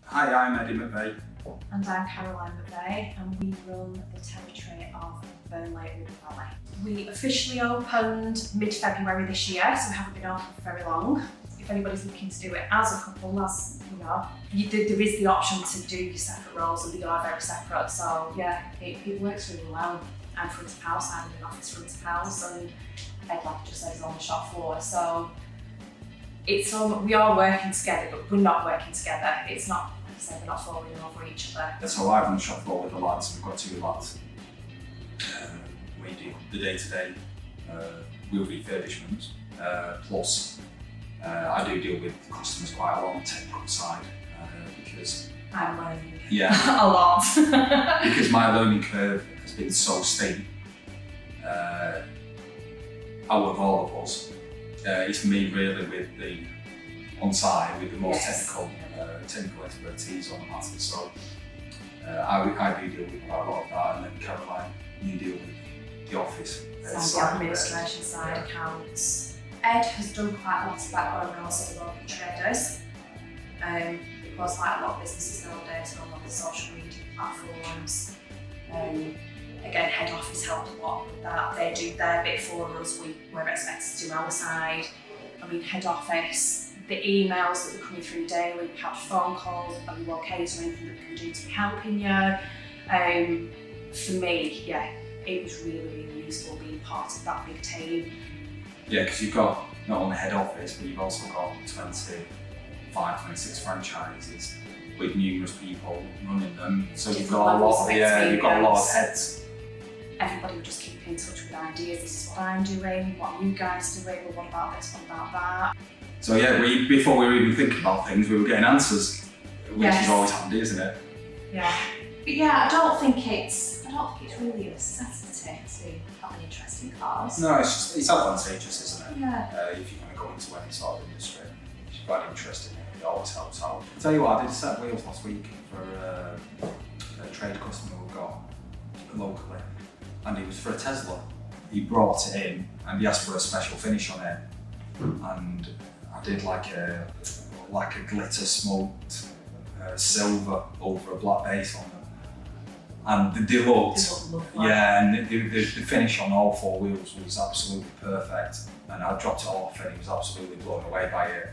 Hi, I'm Eddie McVey. And I'm Caroline McVey, and we run the territory of Wheel Valley. We officially opened mid-February this year, so we haven't been open for very long. If anybody's looking to do it as a couple, as you know, there is the option to do your separate roles, and they are very separate. So yeah, it works really well. I'm front of house, I'm in an office front of house, and Ed, like just says, on the shop floor. So we are working together, but we're not working together. It's not, like I said, we're not falling over each other. So I'm on the shop floor with the lads. We've got two lads. We do the day-to-day wheel refurbishment, plus I do deal with customers quite a lot on the technical side because I'm learning a lot. Because my learning curve has been so steep. Out of all of us, it's me really with the on-site with the most technical expertise on the matter. So I do deal with quite a lot of that, and then Caroline, you deal with the office. So the administration side, accounts. Ed has done quite a lot of that, but I'm also the local traders. Because like a lot of businesses nowadays are on the social media platforms. Again, head office helped a lot with that. They do their bit for us, we're expected to do our side. I mean, head office, the emails that were coming through daily, we had phone calls, are you okay, is there anything that we can do to be helping you? For me, yeah, it was really, really useful being part of that big team. Yeah, because you've got not only head office, but you've also got 25, 26 franchises with numerous people running them. So you've got a lot of heads. Everybody would just keep in touch with ideas. This is what I'm doing, what are you guys doing, well, what about this, what about that? So yeah, before we were even thinking about things, we were getting answers, which is always handy, isn't it? Yeah. But yeah, I don't think it's really a necessity to have an interest in cars. No, it's advantageous, isn't it? Yeah. If you're going to go into any sort of industry, if you've got an interest in it, it always helps out. I'll tell you what, I did a set of wheels last week for a trade customer we've got locally, and it was for a Tesla. He brought it in and he asked for a special finish on it, and I did like a glitter smoked silver over a black base on them. And they looked, yeah, and the finish on all four wheels was absolutely perfect. And I dropped it off and he was absolutely blown away by it.